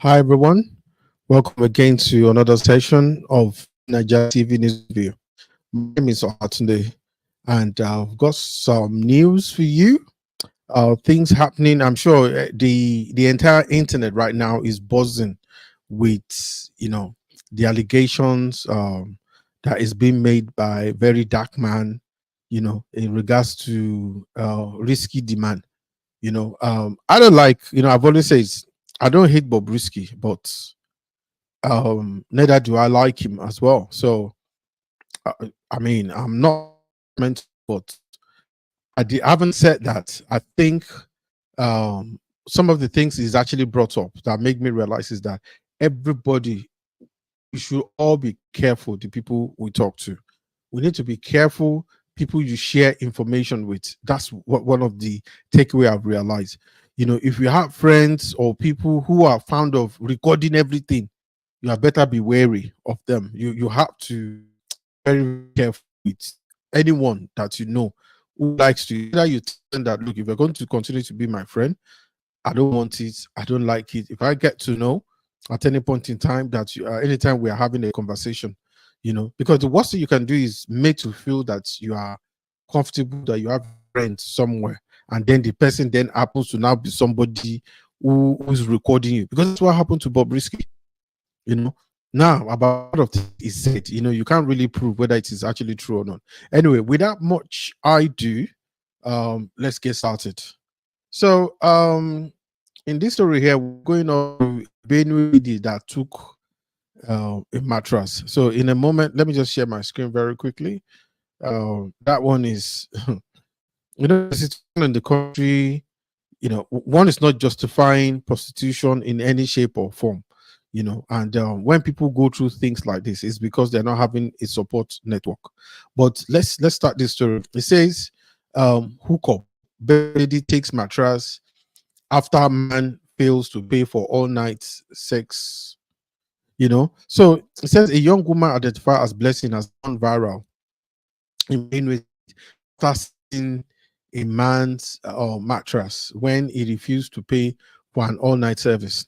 Hi everyone, welcome again to another session of G9ijaTV News Review. My name is Olatunde, and I've got some news for you. Things happening. I'm sure the entire internet right now is buzzing with the allegations that is being made by a very dark man, in regards to risky demand. I don't like. I've always said I don't hate Bob Risky, but neither do I like him as well. So I mean, I'm not meant, but I haven't said that. I think some of the things he's actually brought up that make me realize is that everybody, we should all be careful. The people we talk to, we need to be careful. People you share information with. That's what one of the takeaway I've realized. If you have friends or people who are fond of recording everything, you had better be wary of them. You have to very careful with anyone that you know who likes to either you tell them that look, if you're going to continue to be my friend, I don't want it, I don't like it. If I get to know at any point in time that you anytime we are having a conversation, because the worst thing you can do is make to feel that you are comfortable, that you have friends somewhere, and then the person then happens to now be somebody who's recording you, because that's what happened to Bob Risky. you know Now, about of this is said, you can't really prove whether it is actually true or not. Anyway, without much ado, let's get started. So in this story here, we're going on to Benue lady that took a mattress. So in a moment, let me just share my screen very quickly. That one is the situation in the country. One is not justifying prostitution in any shape or form. And when people go through things like this, it's because they're not having a support network. But let's start this story. It says hook up, lady takes mattress after man fails to pay for all night sex. So it says a young woman identified as Blessing has gone viral in Benue after seeing a man's mattress when he refused to pay for an all-night service.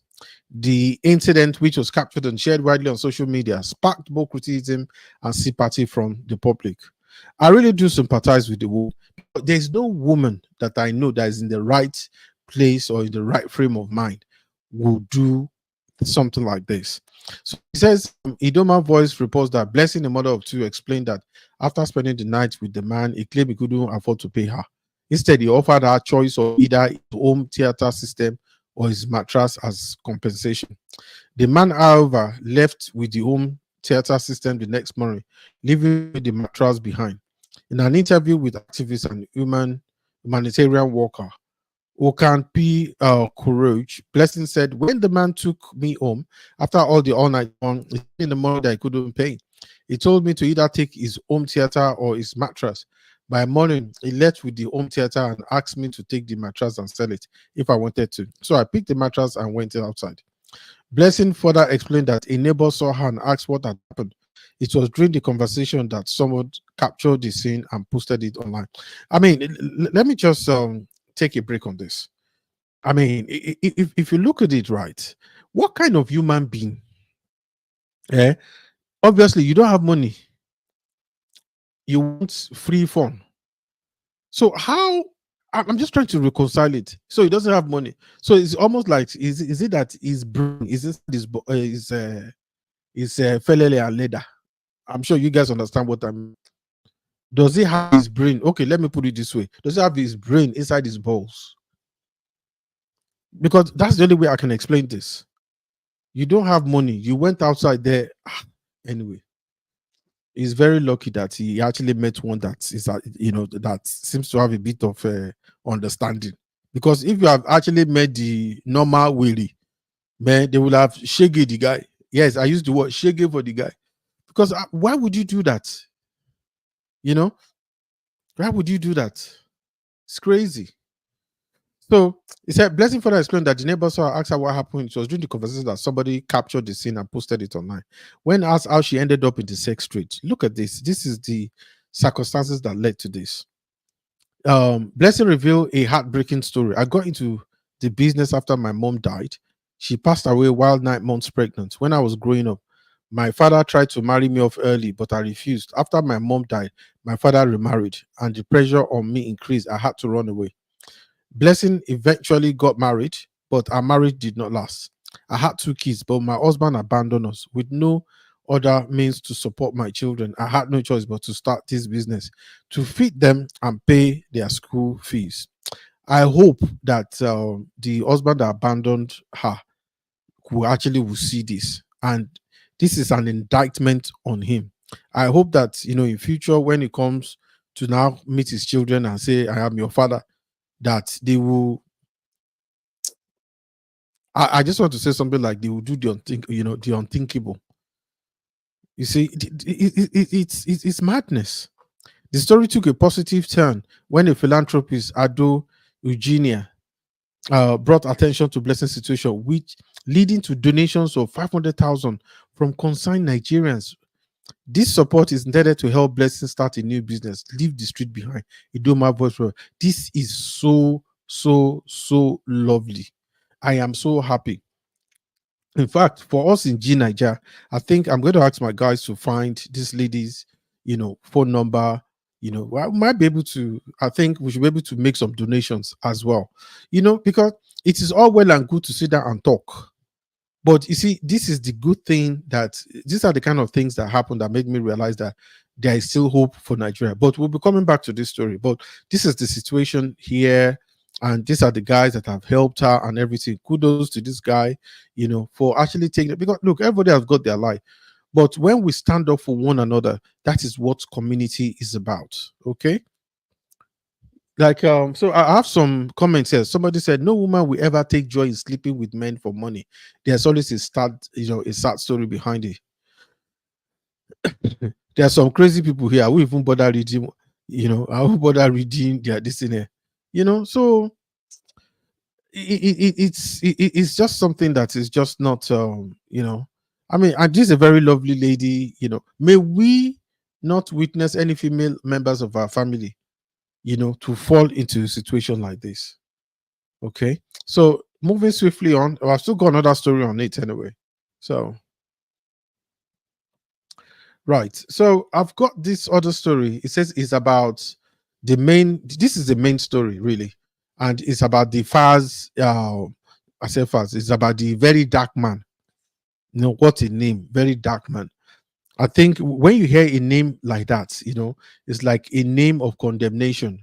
The incident, which was captured and shared widely on social media, sparked both criticism and sympathy from the public. I really do sympathize with the woman. There's no woman that I know that is in the right place or in the right frame of mind will do something like this. So he says, Idoma Voice reports that Blessing, the mother of two, explained that after spending the night with the man, he claimed he couldn't afford to pay her. Instead, he offered her a choice of either his home theater system or his mattress as compensation. The man, however, left with the home theater system the next morning, leaving the mattress behind. In an interview with activist and humanitarian worker Okan P. Courage, Blessing said, when the man took me home after all the all night long, in the morning that I couldn't pay, he told me to either take his home theater or his mattress. By morning, he left with the home theater and asked me to take the mattress and sell it if I wanted to. So I picked the mattress and went outside. Blessing further explained that a neighbor saw her and asked what had happened. It was during the conversation that someone captured the scene and posted it online. I mean, let me just take a break on this. I mean, if you look at it right, what kind of human being? Eh? Obviously, you don't have money. You want free fun. So how? I'm just trying to reconcile it. So he doesn't have money. So it's almost like is it that his brain is felele and leather? I'm sure you guys understand what I mean. Does he have his brain? Okay, let me put it this way. Does he have his brain inside his balls? Because that's the only way I can explain this. You don't have money. You went outside there. Anyway, he's very lucky that he actually met one that is, that seems to have a bit of understanding. Because if you have actually met the normal Willie, man, they will have shaggy the guy. Yes, I used the word shaggy for the guy. Because why would you do that? You know, why would you do that? It's crazy. So he said, Blessing further explained that the neighbor saw her, asked her what happened. It was during the conversation that somebody captured the scene and posted it online. When asked how she ended up in the sex trade, look at this. This is the circumstances that led to this. Blessing revealed a heartbreaking story. I got into the business after my mom died. She passed away while 9 months pregnant. When I was growing up, my father tried to marry me off early, but I refused. After my mom died, my father remarried, and the pressure on me increased. I had to run away. Blessing eventually got married, but our marriage did not last. I had 2 kids, but my husband abandoned us with no other means to support my children. I had no choice but to start this business to feed them and pay their school fees. I hope that the husband that abandoned her who actually will see this, and this is an indictment on him. I hope that in future when he comes to now meet his children and say, "I am your father," that they will. I just want to say something like they will do the unthinkable. You see, it's madness. The story took a positive turn when a philanthropist, Ado Eugenia, brought attention to Blessing situation, which leading to donations of 500,000 from concerned Nigerians. This support is intended to help Blessing start a new business, leave the street behind. Idoma voice. This is so lovely. I am so happy. In fact, for us in G9ija, I think I'm going to ask my guys to find this lady's, phone number. I might be able to. I think we should be able to make some donations as well. Because it is all well and good to sit down and talk, but you see, this is the good thing that these are the kind of things that happen that made me realize that there is still hope for Nigeria. But we'll be coming back to this story. But this is the situation here, and these are the guys that have helped her and everything. Kudos to this guy, for actually taking it. Because look, everybody has got their life. But when we stand up for one another, that is what community is about. Okay. Like so I have some comments here. Somebody said no woman will ever take joy in sleeping with men for money. There's always a sad story behind it. There are some crazy people here. I won't even bother reading, I won't bother reading their this in here. So it's just something that is just not I mean, and this is a very lovely lady. May we not witness any female members of our family to fall into a situation like this. Okay. So moving swiftly on, I've still got another story on it anyway. So, right. So I've got this other story. It says it's about this is the main story, really. And it's about the Faz, I say Faz, it's about the very dark man. What a name, very dark man. I think when you hear a name like that, it's like a name of condemnation.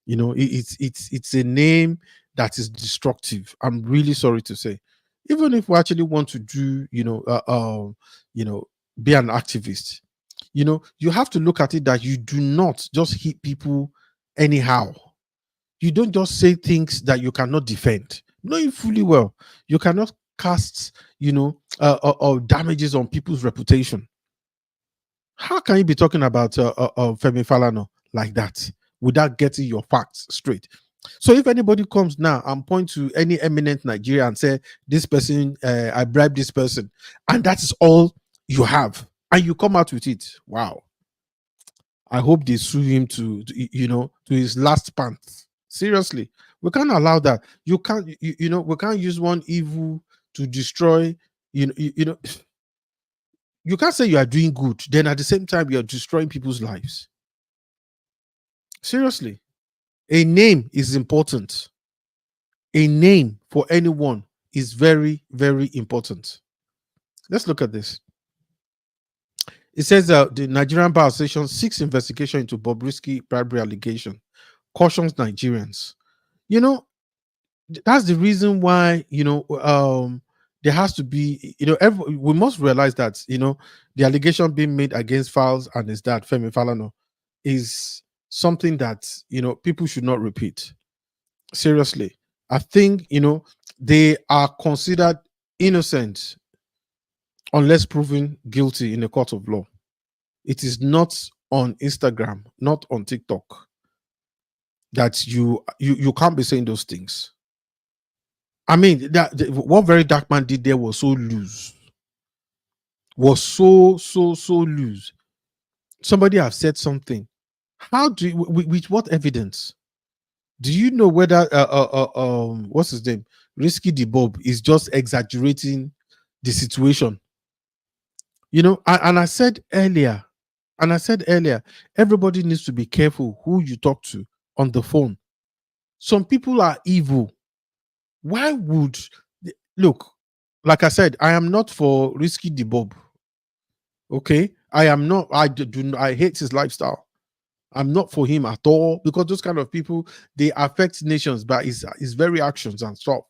It's a name that is destructive. I'm really sorry to say. Even if we actually want to do you know be an activist, you have to look at it that you do not just hit people anyhow. You don't just say things that you cannot defend, knowing fully well you cannot cast damages on people's reputation. How can you be talking about Femi Falana like that without getting your facts straight? So if anybody comes now and point to any eminent Nigerian and say this person, I bribed this person, and that is all you have, and you come out with it, wow! I hope they sue him to his last pants. Seriously, we can't allow that. You can't, we can't use one evil to destroy. You can't say you are doing good, then at the same time you're destroying people's lives. Seriously, a name is important. A name for anyone is very, very important. Let's look at this. It says the Nigerian Bar Association seeks investigation into Bobrisky bribery allegation, cautions Nigerians. That's the reason why there has to be we must realize that the allegation being made against Files and his dad Femi Falana is something that people should not repeat. Seriously, I think they are considered innocent unless proven guilty in a court of law. It is not on Instagram, not on TikTok, that you can't be saying those things. I mean, what very dark man did there was so loose. Was so loose. Somebody have said something. How do you, with what evidence? Do you know whether what's his name? Risky the Bob is just exaggerating the situation. And I said earlier, everybody needs to be careful who you talk to on the phone. Some people are evil. Why would look? Like I said, I am not for Risky the Bob. Okay, I am not. I hate his lifestyle. I'm not for him at all, because those kind of people, they affect nations by his very actions and stuff.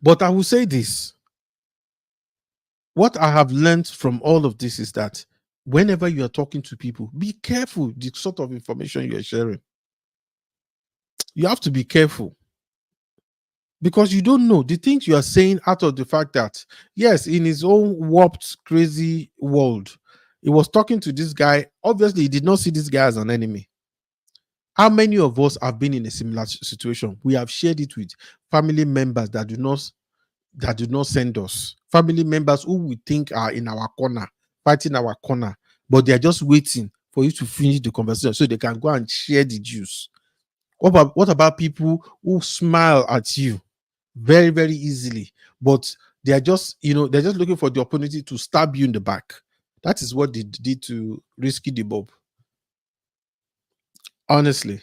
But I will say this: what I have learned from all of this is that whenever you are talking to people, be careful the sort of information you are sharing. You have to be careful, because you don't know the things you are saying out of the fact that, yes, in his own warped, crazy world, he was talking to this guy. Obviously, he did not see this guy as an enemy. How many of us have been in a similar situation? We have shared it with family members that do not send us. Family members who we think are in our corner, fighting our corner, but they are just waiting for you to finish the conversation so they can go and share the juice. What about people who smile at you very, very easily, but they're just looking for the opportunity to stab you in the back? That is what they did to Risky the Bob. Honestly,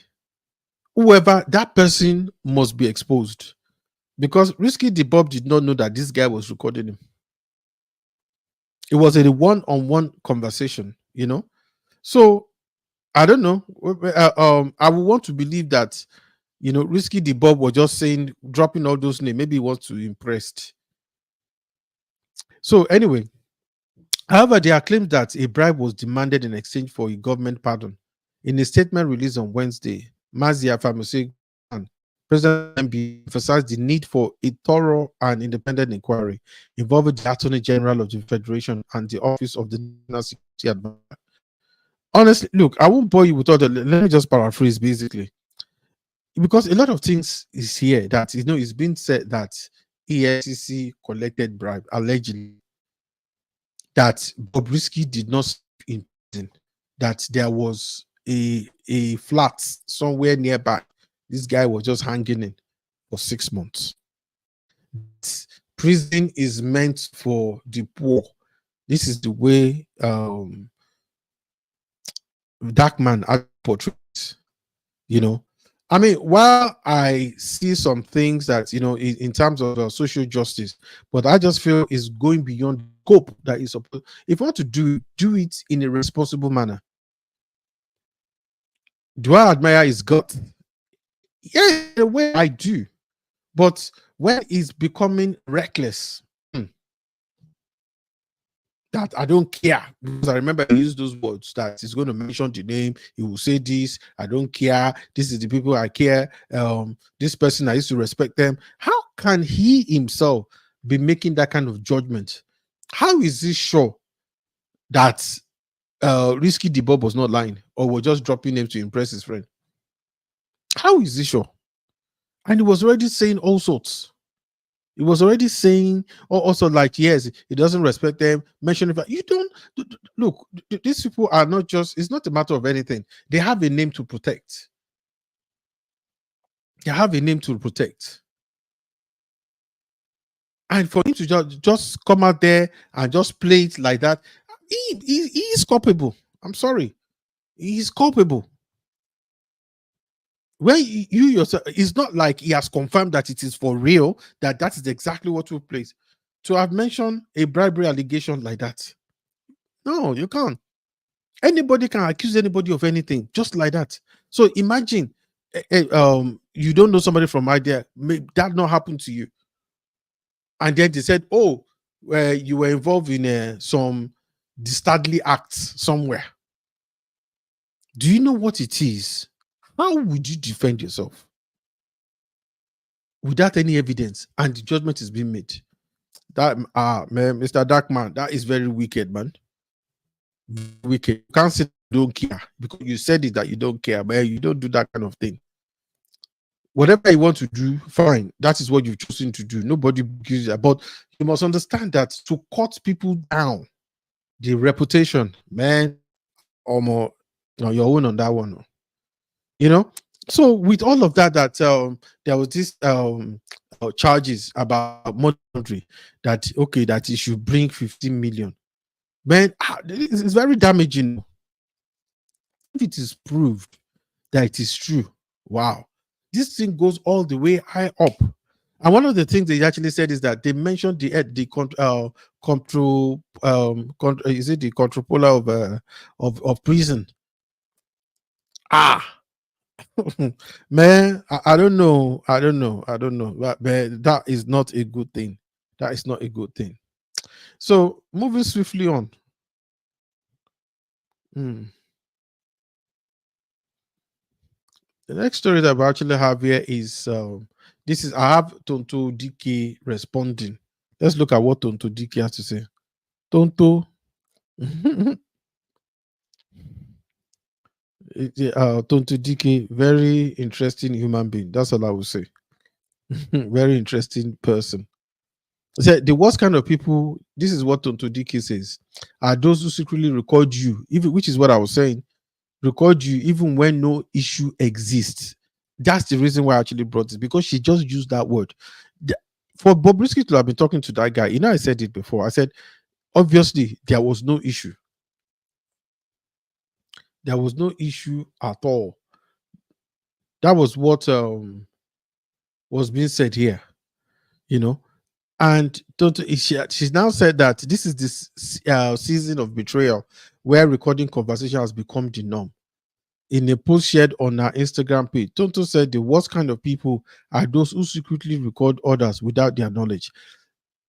whoever that person must be exposed, because Risky the Bob did not know that this guy was recording him. It was a one-on-one conversation. So I don't know. I would want to believe that Risky the Bob was just saying, dropping all those names. Maybe he wants to impress. So anyway, however, there are claims that a bribe was demanded in exchange for a government pardon. In a statement released on Wednesday, Mazia Famose and President MB emphasized the need for a thorough and independent inquiry involving the Attorney General of the Federation and the Office of the National Security Advisor. Honestly, look, I won't bore you with all the. Let me just paraphrase basically, because a lot of things is here that it's been said that EFCC collected bribe allegedly, that Bobrisky did not serve in prison, that there was a flat somewhere nearby. This guy was just hanging in for 6 months. Prison is meant for the poor. This is the way Darkman portrays. I mean, while I see some things that in terms of social justice, but I just feel is going beyond scope that is supposed. If you want to do it in a responsible manner. Do I admire his gut? Yeah, in a way I do. But when it's becoming reckless, that I don't care, because I remember he used those words that he's going to mention the name, he will say this, I don't care, this is the people I care, this person I used to respect them. How can he himself be making that kind of judgment? How is he sure that Risky the Bob was not lying, or was just dropping names to impress his friend? How is he sure? And he was already saying all sorts. He was already saying also, like, yes, he doesn't respect them. Mentioning that you don't look, these people are not just, it's not a matter of anything. They have a name to protect. They have a name to protect. And for him to just come out there and just play it like that, he is culpable. I'm sorry. He is culpable. When you yourself, it's not like he has confirmed that it is for real, that is exactly what took place. To have mentioned a bribery allegation like that, no, you can't. Anybody can accuse anybody of anything just like that. So imagine, you don't know somebody from idea, may that not happen to you, and then they said, oh, you were involved in some dastardly acts somewhere. Do you know what it is? How would you defend yourself without any evidence and the judgment is being made? That man, Mr. Darkman, that is very wicked, man. Wicked. You can't say you don't care because you said it that you don't care, but you don't do that kind of thing. Whatever you want to do, fine. That is what you've chosen to do. Nobody gives you, but you must understand that to cut people down, the reputation, man, or more, no, your own on that one. you know. So with all of that, there was this charges about money laundering, that okay, that he should bring 15 million. Man, it's very damaging. If it is proved that it is true, wow, this thing goes all the way high up. And one of the things they actually said is that they mentioned control, is it the controller of prison? Ah, man, I don't know, but that is not a good thing. That is not a good thing. So moving swiftly on. Hmm. The next story that we actually have here is this is I have Tonto DK responding. Let's look at what Tonto DK has to say. Tonto, Tonto DK, very interesting human being. That's all I will say. Very interesting person. He said the worst kind of people. This is what Tonto DK says: are those who secretly record you, even which is what I was saying. Record you even when no issue exists. That's the reason why I actually brought this, because she just used that word. For Bobrisky to have been talking to that guy, I said it before. I said, obviously, there was no issue. There was no issue at all. That was what was being said here, you know. And she's now said that this is this season of betrayal where recording conversation has become the norm. In a post shared on her Instagram page, Tonto said the worst kind of people are those who secretly record others without their knowledge.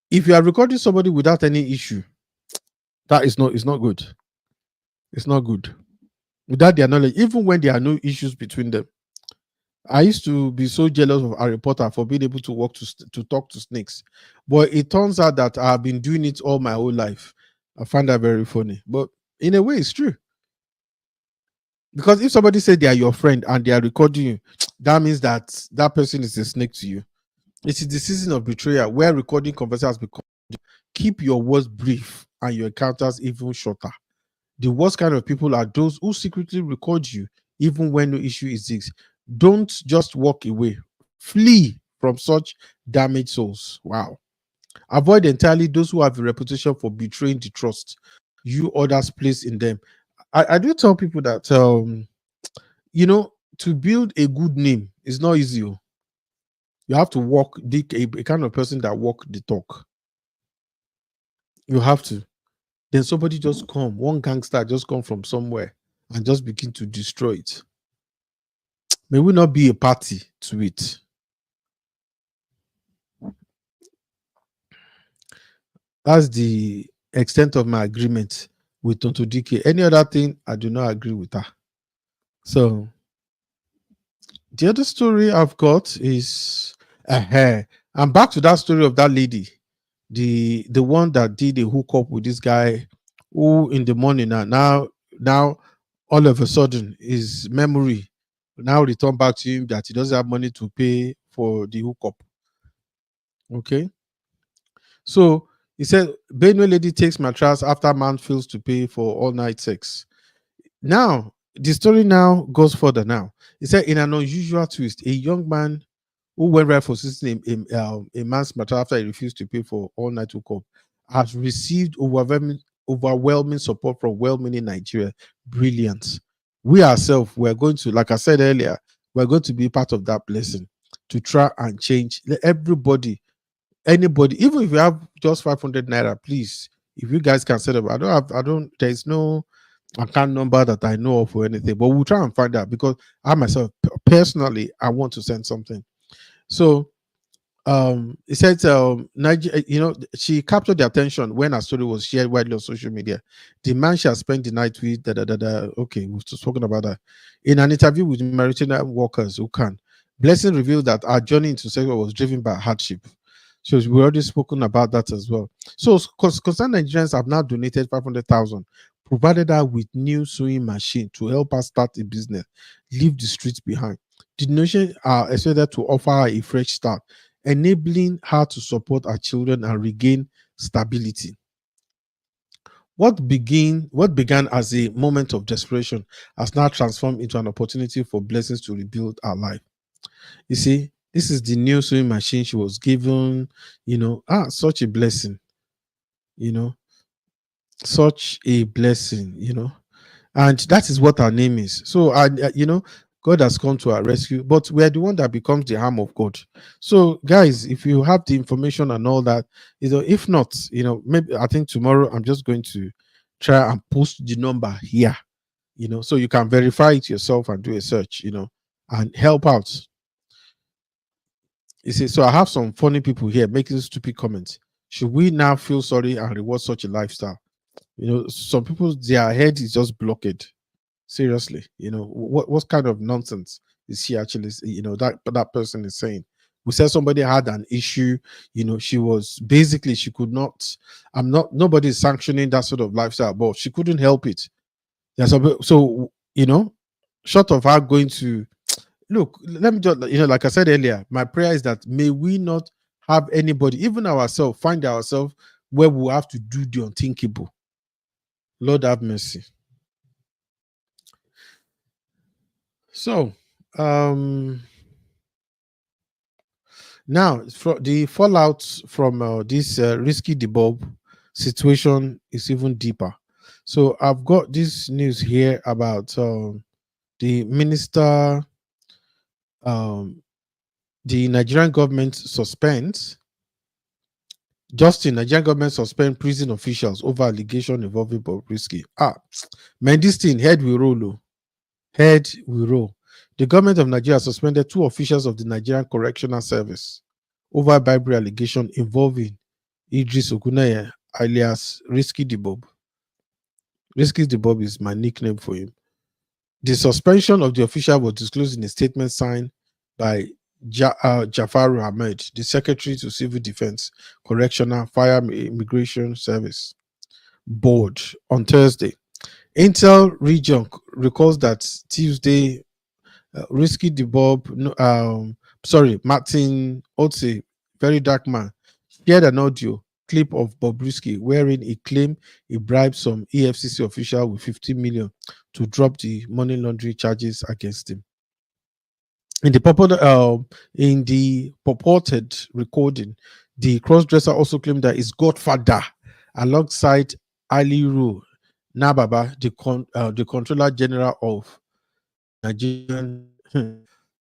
If you are recording somebody without any issue, that is not, it's not good. It's not good. Without their knowledge, even when there are no issues between them. I used to be so jealous of Harry Potter for being able to to talk to snakes, but it turns out that I've been doing it all my whole life. I find that very funny, but in a way, it's true. Because if somebody said they are your friend and they are recording you, that means that that person is a snake to you. It is the season of betrayal where recording conversations has become. Keep your words brief and your encounters even shorter. The worst kind of people are those who secretly record you even when no issue exists. Don't just walk away. Flee from such damaged souls. Wow. Avoid entirely those who have a reputation for betraying the trust you others place in them. I do tell people that to build a good name is not easy. Oh. You have to walk a kind of person that walk the talk. You have to. Then somebody just come, one gangster just come from somewhere and just begin to destroy it. May we not be a party to it. That's the extent of my agreement with Tonto DK. Any other thing, I do not agree with her. So the other story I've got is I'm back to that story of that lady, the one that did a hookup with this guy, who in the morning now all of a sudden his memory now return back to him that he doesn't have money to pay for the hookup. Okay, so he said Benue lady takes mattress after man fails to pay for all night sex. Now the story now goes further. Now he said in an unusual twist, a young man who went right for assisting a man's matter after he refused to pay for all night hookup has received overwhelming support from well-meaning Nigeria. Brilliant. We ourselves, we're going to, like I said earlier, we're going to be part of that blessing to try and change. Let everybody, anybody, even if you have just 500 naira, please, if you guys can set up, there's no account number that I know of or anything, but we'll try and find out, because I myself, personally, I want to send something. So it said she captured the attention when her story was shared widely on social media. The man she has spent the night with, okay, we've spoken about that. In an interview with maritime workers who can, Blessing revealed that our journey into sexual was driven by hardship. So we already spoken about that as well. So concerned Nigerians have now donated 500,000, provided her with new sewing machine to help her start a business, leave the streets behind. The donation are expected to offer her a fresh start, enabling her to support her children and regain stability. What began as a moment of desperation has now transformed into an opportunity for blessings to rebuild our life. You see, this is the new sewing machine she was given. Such a blessing. You know, such a blessing. And that is what our name is. So, God has come to our rescue, but we are the one that becomes the harm of God. So, guys, if you have the information and all that, if not, maybe I think tomorrow I'm just going to try and post the number here, so you can verify it yourself and do a search, and help out. You see, so I have some funny people here making stupid comments. Should we now feel sorry and reward such a lifestyle? Some people, their head is just blocked. Seriously, what kind of nonsense is she actually, that person is saying? We said somebody had an issue, she was basically, she could not, nobody is sanctioning that sort of lifestyle, but she couldn't help it. Yeah, so short of her going to look, let me just, like I said earlier, my prayer is that may we not have anybody, even ourselves, find ourselves where we have to do the unthinkable. Lord have mercy. So, now the fallout from this risky debug situation is even deeper. So I've got this news here about the minister, um, the Nigerian government suspends. Nigerian government suspend prison officials over allegation involving Bobrisky. Man, this thing head will roll. Head will roll. The government of Nigeria suspended 2 officials of the Nigerian Correctional Service over bribery allegation involving Idris Oguneye alias Risky the Bob. Risky the Bob is my nickname for him. The suspension of the official was disclosed in a statement signed by Jafaru Ahmed, the Secretary to Civil Defense, Correctional, Fire Immigration Service Board on Thursday. Intel Region recalls that Tuesday, Risky the Bob, Martin Otse, very dark man, shared an audio clip of Bobrisky wherein he claimed he bribed some EFCC official with 50 million to drop the money laundering charges against him. In the purported recording, the crossdresser also claimed that his godfather, alongside Ali Ru Nababa, the controller general of Nigerian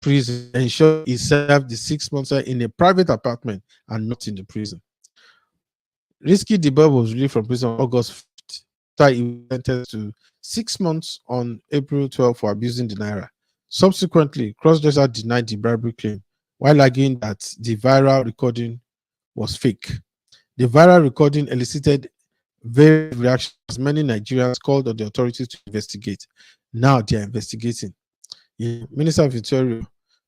prison, ensured he served the 6 months in a private apartment and not in the prison. Risky Debab was released from prison on August 5th after he was sentenced to 6 months on April 12th for abusing the Naira. Subsequently, Crossdresser denied the bribery claim while arguing that the viral recording was fake. The viral recording elicited various reactions as many Nigerians called on the authorities to investigate. Now they are investigating. Minister of Interior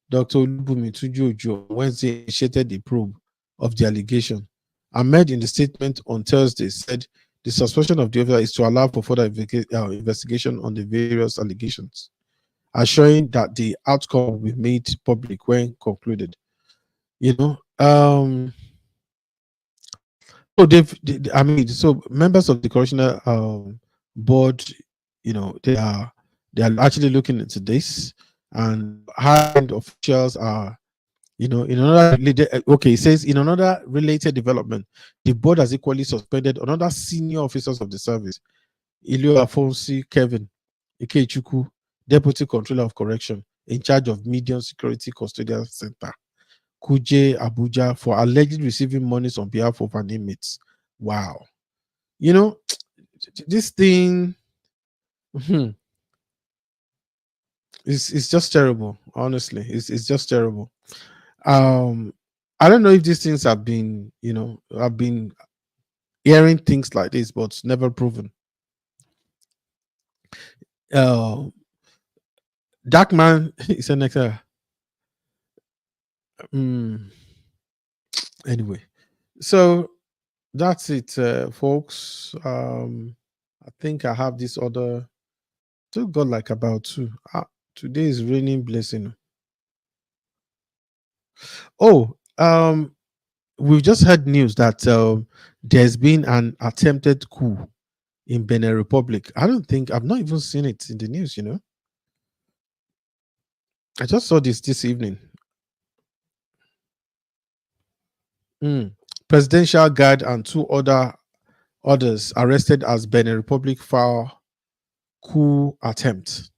Dr. Olubumi Tuju on Wednesday initiated the probe of the allegation. Ahmed, in the statement on Thursday, said the suspension of the officer is to allow for further investigation on the various allegations, assuring that the outcome will be made public when concluded. So members of the correctional board, they are actually looking into this, and high-end officials are, in another okay, it says in another related development, the board has equally suspended another senior officers of the service, Ilio Afonsi Kevin Ikechukwu, Deputy Controller of Correction in charge of Medium Security Custodial Center, Kuje, Abuja, for allegedly receiving monies on behalf of an inmate. Wow. This thing it's just terrible, honestly. It's just terrible. I don't know if these things have been, I've been hearing things like this, but never proven. Dark man is an next. Anyway, so that's it, folks. I think I have this other. Still got like about 2. Today is raining blessing. Oh, we've just heard news that there's been an attempted coup in Benin Republic. I don't think I've not even seen it in the news. I just saw this evening. Mm. Presidential guard and two others arrested as Benin Republic file coup attempt.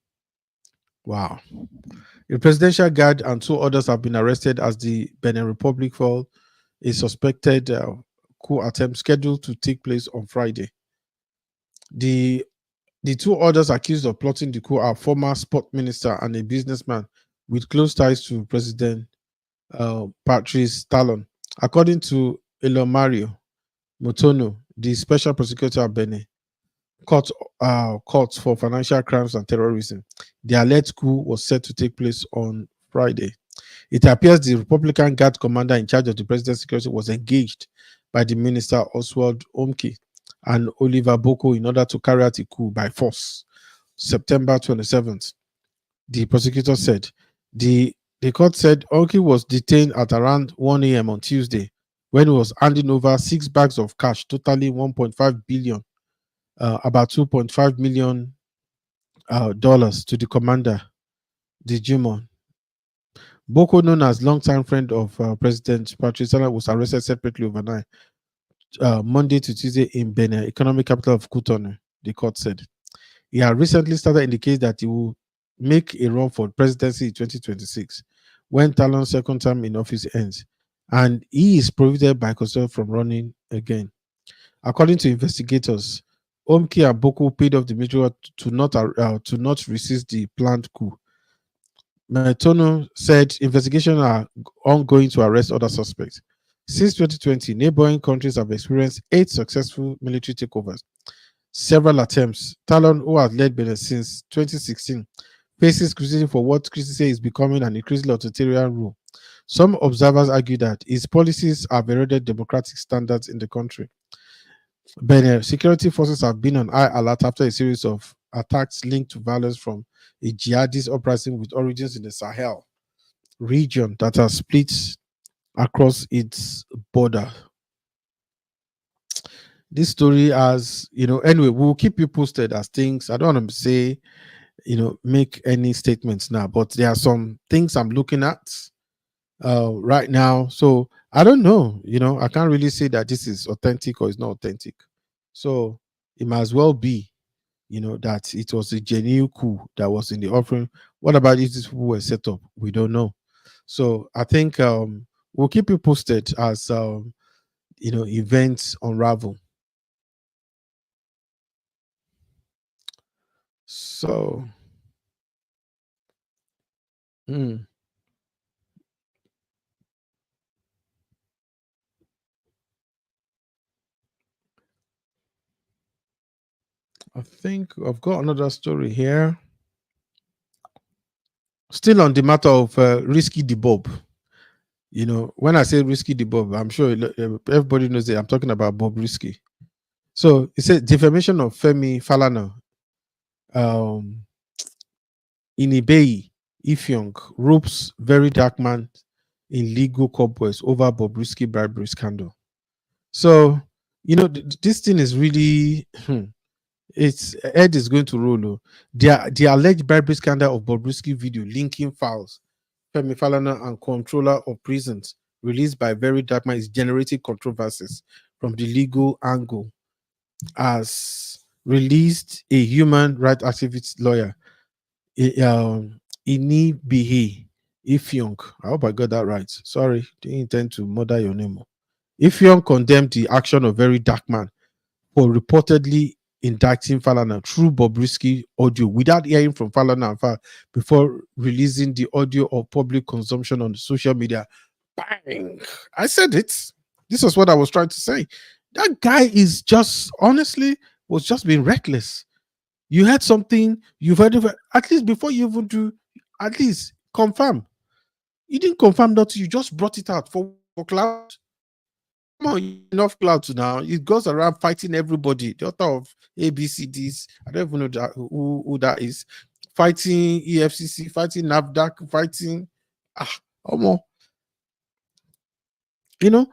Wow. The presidential guard and two others have been arrested as the Benin Republic file a suspected coup attempt scheduled to take place on Friday. The the two others accused of plotting the coup are former sport minister and a businessman with close ties to President Patrice Talon. According to Elon Mario Motono, the special prosecutor of Benin court for financial crimes and terrorism, the alleged coup was set to take place on Friday. It appears the Republican Guard commander in charge of the president's security was engaged by the minister Oswald Omke and Oliver Boko in order to carry out a coup by force. September 27th, the prosecutor said. The court said Omke was detained at around 1 a.m. on Tuesday when he was handing over 6 bags of cash totaling 1.5 billion, about 2.5 million dollars to the commander, the Jimon. Boko, known as longtime friend of President Patrice Talon, was arrested separately overnight, Monday to Tuesday in Benin, economic capital of Cotonou, the court said. He had recently started indicating that he will make a run for presidency in 2026 when Talon's second term in office ends, and he is prohibited by constitution from running again. According to investigators, Omki and Boko paid off the military to not resist the planned coup. Metono said investigations are ongoing to arrest other suspects. Since 2020, neighboring countries have experienced 8 successful military takeovers. Several attempts. Talon, who has led Benin since 2016, faces criticism for what critics say is becoming an increasingly authoritarian rule. Some observers argue that his policies have eroded democratic standards in the country. Benin security forces have been on high alert after a series of attacks linked to violence from a jihadist uprising with origins in the Sahel region that has split across its border. This story has, anyway, we'll keep you posted as things. I don't want to say, make any statements now, but there are some things I'm looking at right now. So I don't know, I can't really say that this is authentic or it's not authentic. So it might as well be, that it was a genuine coup that was in the offering. What about if these people were set up? We don't know. So I think we'll keep you posted as events unravel. So hmm, I think I've got another story here. Still on the matter of Risky the Bob. When I say Risky the Bob, I'm sure everybody knows that I'm talking about Bob Risky. So it said defamation of Femi Falana um, in Ibei, Ifyong ropes very dark man in legal cobwebs over Bob Risky bribery scandal. So, this thing is really, its head is going to roll. Oh. The alleged bribery scandal of Bobrisky video linking files, Femi Falana and controller of prisons, released by Very Dark Man, is generating controversies from the legal angle. As released a human rights activist lawyer, Ini Bihi Ifyong. I hope I got that right. Sorry, didn't intend to murder your name. Ifyong condemned the action of Very Dark Man for reportedly indicting Falana through Bobrisky audio without hearing from Falana and Fal before releasing the audio of public consumption on social media. Bang! I said it. This was what I was trying to say. That guy is just honestly was just being reckless. You had something, you've heard of it, at least before you even do, at least confirm. You didn't confirm that, you just brought it out for cloud. Come on, enough clout now. It goes around fighting everybody. The author of ABCDs, I don't even know who that is. Fighting EFCC, fighting NAFDAC, fighting. Omo. You know,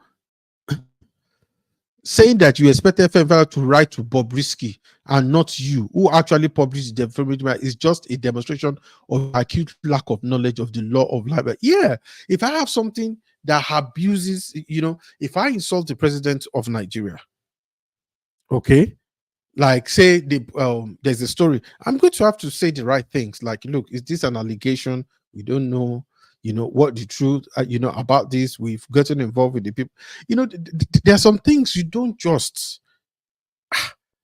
saying that you expect FM to write to Bobrisky and not you, who actually published the defamatory, is just a demonstration of acute lack of knowledge of the law of libel. Yeah, if I have something that abuses, if I insult the president of Nigeria, okay, like say there's a story, I'm going to have to say the right things. Like, look, is this an allegation? We don't know, what the truth, about this. We've gotten involved with the people. There are some things you don't just.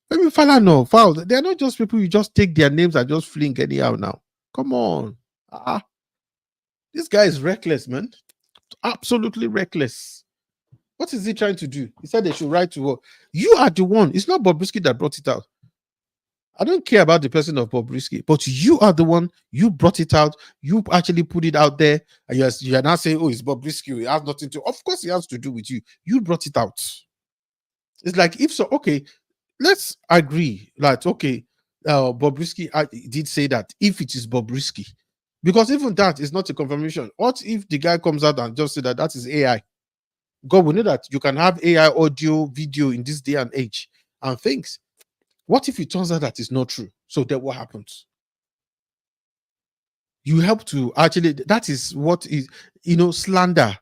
Let me find out. No, foul. They're not just people you just take their names and just fling anyhow. Now, come on. This guy is reckless, man. Absolutely reckless. What is he trying to do? He said they should write to her. You are the one. It's not Bobrisky that brought it out. I don't care about the person of Bobrisky, but you are the one. You brought it out. You actually put it out there. And you're not saying, oh, it's Bobrisky. It has nothing to. Of course, it has to do with you. You brought it out. It's like, if so, okay, let's agree. Like, okay, Bobrisky did say that if it is Bobrisky, because even that is not a confirmation. What if the guy comes out and just say that is AI? God, we know that you can have AI audio, video in this day and age and things. What if it turns out that is not true? So then what happens? You help to actually, that is what is, slander.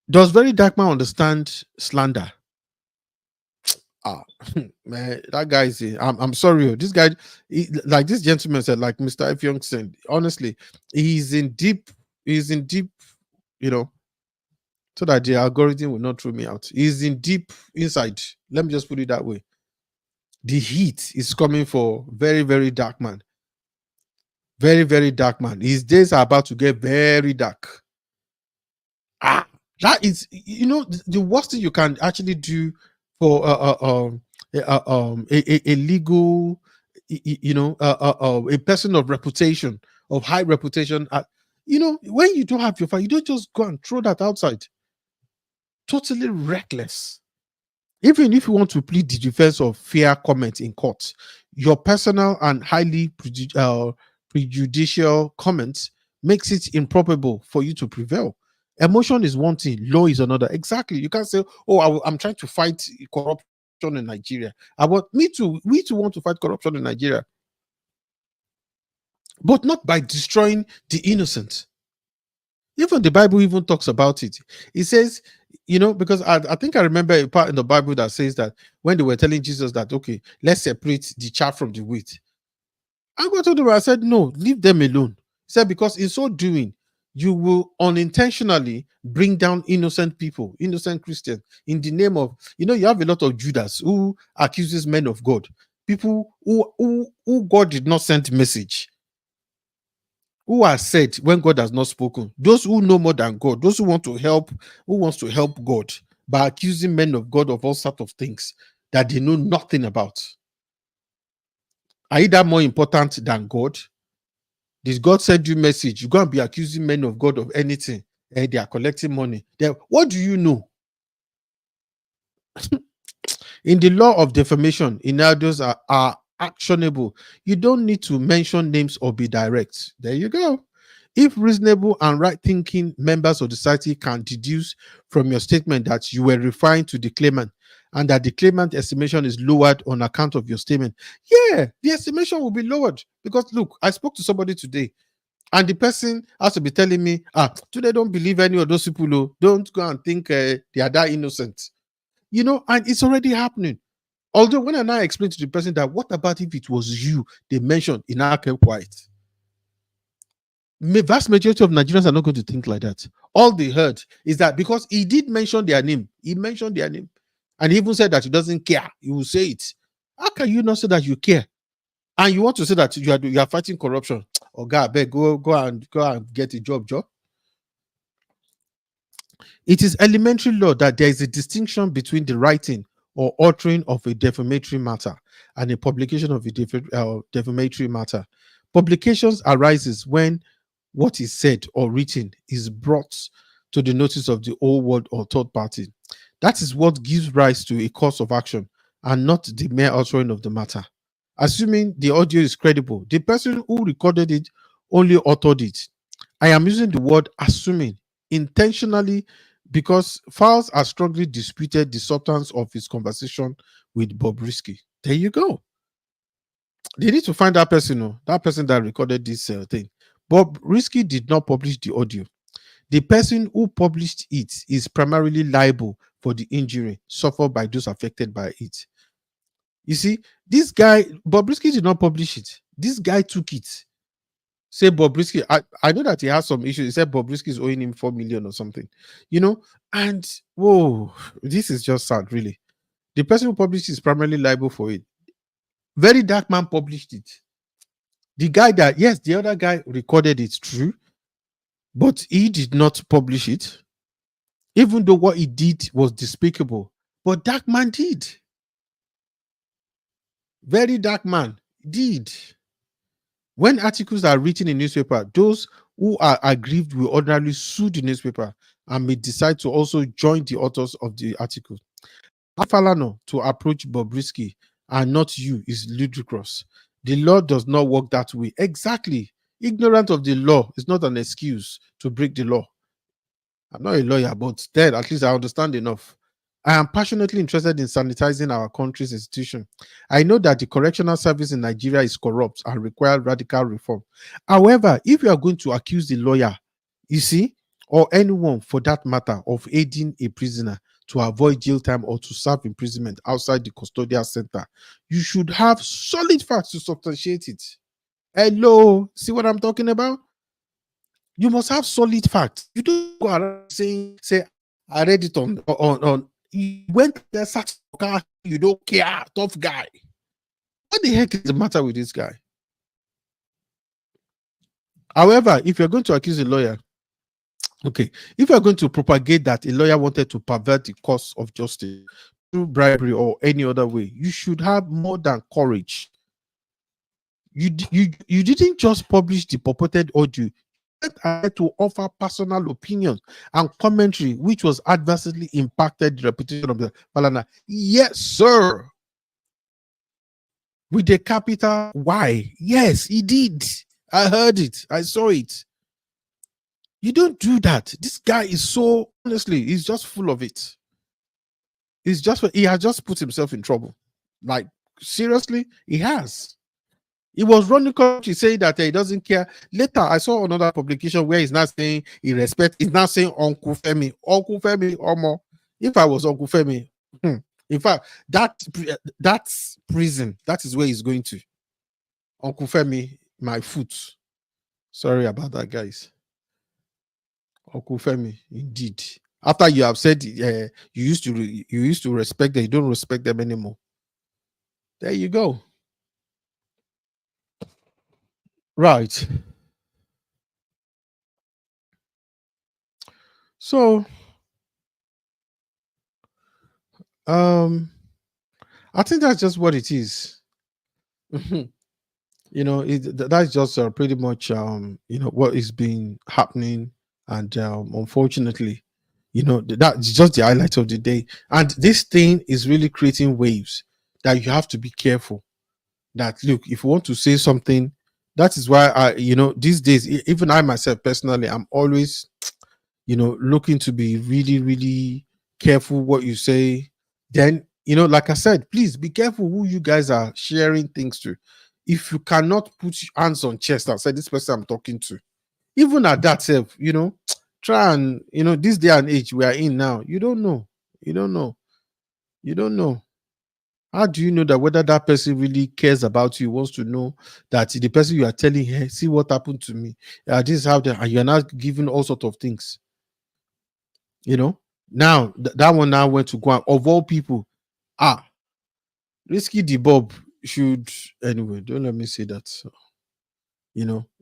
Does Very Dark Man understand slander? Man, that guy is. I'm sorry. This guy, like this gentleman said, like Mr. Ep09 said, honestly, he's in deep, so that the algorithm will not throw me out. He's in deep inside. Let me just put it that way. The heat is coming for Very, Very Dark Man. Very, very dark man. His days are about to get very dark. That is, the worst thing you can actually do for a legal, a person of reputation, of high reputation. When you don't have your file, you don't just go and throw that outside. Totally reckless. Even if you want to plead the defense of fair comment in court, your personal and highly prejudicial comments makes it improbable for you to prevail. Emotion is one thing, law is another. Exactly. You can't say, oh, I'm trying to fight corruption in Nigeria. Me too. We too want to fight corruption in Nigeria. But not by destroying the innocent. Even the Bible even talks about it. It says, because I think I remember a part in the Bible that says that when they were telling Jesus that, okay, let's separate the chaff from the wheat. I got to them, I said, no, leave them alone. He said, because in so doing, you will unintentionally bring down innocent people, innocent Christians, in the name of, you have a lot of Judas who accuses men of God, people who God did not send message, who are said when God has not spoken, those who know more than God, those who wants to help God by accusing men of God of all sorts of things that they know nothing about. Are you that more important than God? Did God send you message? You're going to be accusing men of God of anything. They are collecting money. What do you know? In the law of defamation, innuendos are actionable. You don't need to mention names or be direct. There you go. If reasonable and right-thinking members of the society can deduce from your statement that you were referring to the claimant and that the claimant estimation is lowered on account of your statement, yeah, the estimation will be lowered. Because look, I spoke to somebody today, and the person has to be telling me, today don't believe any of those people. Don't go and think they are that innocent. And it's already happening. Although when I now explain to the person that, what about if it was you they mentioned, in our kept quiet. Vast majority of Nigerians are not going to think like that. All they heard is that because he did mention their name, and he even said that he doesn't care. He will say it. How can you not say that you care? And you want to say that you are fighting corruption? Oh God, go and get a job. It is elementary law that there is a distinction between the writing or uttering of a defamatory matter and a publication of a defamatory matter. Publications arises when what is said or written is brought to the notice of the whole world or third party. That is what gives rise to a course of action and not the mere uttering of the matter. Assuming the audio is credible, the person who recorded it only authored it. I am using the word assuming intentionally because Files has strongly disputed the substance of his conversation with Bobrisky. There you go. They need to find that person, that person that recorded this thing. Bobrisky did not publish the audio. The person who published it is primarily liable for the injury suffered by those affected by it. You see, this guy, Bobrisky did not publish it. This guy took it. Say Bobrisky, I know that he has some issues. He said Bobrisky is owing him 4 million or something, and whoa, this is just sad, really. The person who published it is primarily liable for it. Very Dark Man published it. The guy that, yes, the other guy recorded it, true, but he did not publish it, even though what he did was despicable. But Dark Man did. Very Dark Man did. When articles are written in newspaper, those who are aggrieved will ordinarily sue the newspaper and may decide to also join the authors of the article. Falano to approach Bobrisky and not you is ludicrous. The law does not work that way. Exactly. Ignorance of the law is not an excuse to break the law. I'm not a lawyer, but then at least I understand enough. I am passionately interested in sanitizing our country's institution. I know that the correctional service in Nigeria is corrupt and requires radical reform. However, if you are going to accuse the lawyer, you see, or anyone for that matter, of aiding a prisoner to avoid jail time or to serve imprisonment outside the custodial center, you should have solid facts to substantiate it. Hello, see what I'm talking about? You must have solid facts. You don't go around saying, say, I read it on you went there, sat car, you don't care, tough guy. What the heck is the matter with this guy? However, if you're going to accuse a lawyer, okay, if you're going to propagate that a lawyer wanted to pervert the course of justice through bribery or any other way, you should have more than courage. You didn't just publish the purported audio. I had to offer personal opinions and commentary, which was adversely impacted the reputation of the Falana. Yes, sir. With a capital Y. Yes, he did. I heard it. I saw it. You don't do that. This guy is so, honestly, he's just full of it. He has just put himself in trouble. Like, seriously, he has. He was running country saying that he doesn't care. Later, I saw another publication where he's not saying he respects, he's not saying Uncle Femi. Uncle Femi, Omo. If I was Uncle Femi, in fact, that's prison. That is where he's going to. Uncle Femi, my foot. Sorry about that, guys. Uncle Femi, indeed. After you have said you used to respect them, you don't respect them anymore. There you go. Right. So, I think that's just what it is. That's just pretty much what is been happening, and unfortunately, that's just the highlight of the day. And this thing is really creating waves that you have to be careful. That look, if you want to say something, that is why these days, even I myself personally, I'm always looking to be really, really careful what you say. Then, like I said, please be careful who you guys are sharing things to. If you cannot put your hands on chest and say, this person I'm talking to, even at that self, try and, this day and age we are in now, you don't know. You don't know. You don't know. How do you know that whether that person really cares about you, wants to know that the person you are telling, hey, see what happened to me? This is how and you're not giving all sorts of things. Now that one now went to go and, of all people, Risky the Bob should, anyway, don't let me say that. So,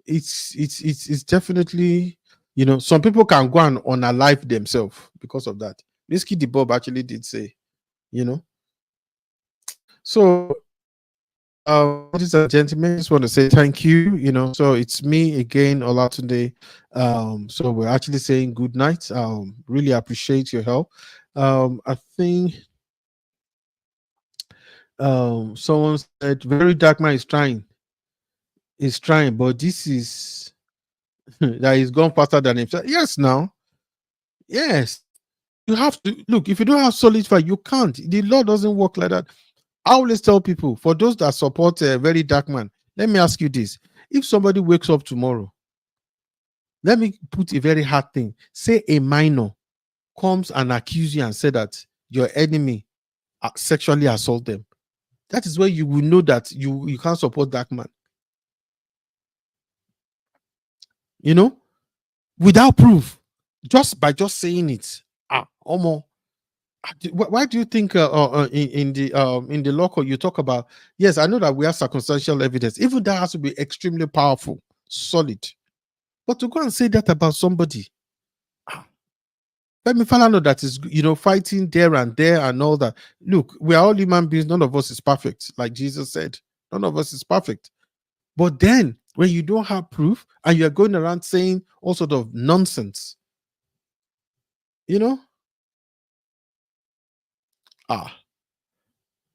it's definitely, some people can go and unalive themselves because of that. Risky the Bob actually did say, so ladies and gentlemen, I just want to say thank you. So it's me again, Olatunde. So we're actually saying good night. Really appreciate your help. I think someone said Very Dark Man is trying. He's trying, but this is that he's gone faster than himself. Yes, now. Yes. You have to look, if you don't have solid fire, you can't. The law doesn't work like that. I always tell people, for those that support a very dark man, let me ask you this. If somebody wakes up tomorrow, let me put a very hard thing. Say a minor comes and accuse you and say that your enemy sexually assault them. That is where you will know that you can't support dark man. You know, without proof, just by just saying it. Almost. Why do you think in the law court you talk about? Yes, I know that we have circumstantial evidence. Even that has to be extremely powerful, solid. But to go and say that about somebody, let me find out that is fighting there and all that. Look, we are all human beings. None of us is perfect, like Jesus said. None of us is perfect. But then, when you don't have proof and you are going around saying all sort of nonsense, you know,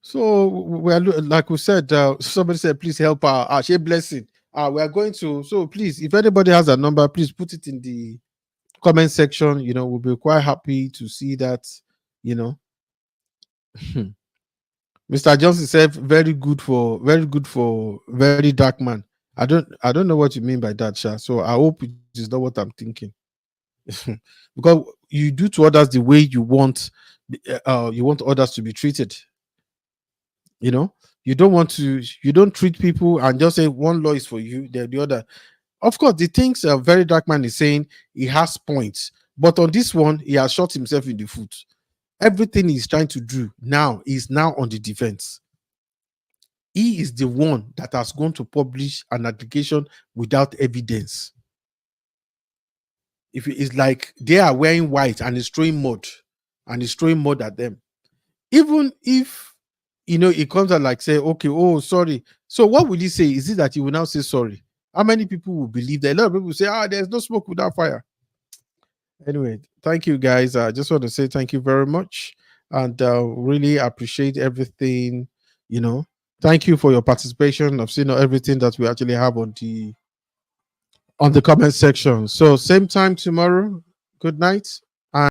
So we are like we said. Somebody said, "Please help our share blessing." We are going to. So please, if anybody has a number, please put it in the comment section. We'll be quite happy to see that. You know, Mr. Johnson said, very good for very dark man." I don't know what you mean by that, Sha. So I hope it is not what I'm thinking. Because you do to others the way you want others to be treated. You don't treat people and just say one law is for you, the other. Of course, the things a very dark man is saying, he has points, but on this one, he has shot himself in the foot. Everything he's trying to do now is now on the defense. He is the one that has gone to publish an application without evidence. If it's like they are wearing white and he's throwing mud at them, even if it comes out like say, okay, oh sorry. So what will he say? Is it that he will now say sorry? How many people will believe that? A lot of people say, there's no smoke without fire. Anyway, thank you guys. I just want to say thank you very much, and really appreciate everything. Thank you for your participation. I've seen everything that we actually have on the comment section. So same time tomorrow. Good night.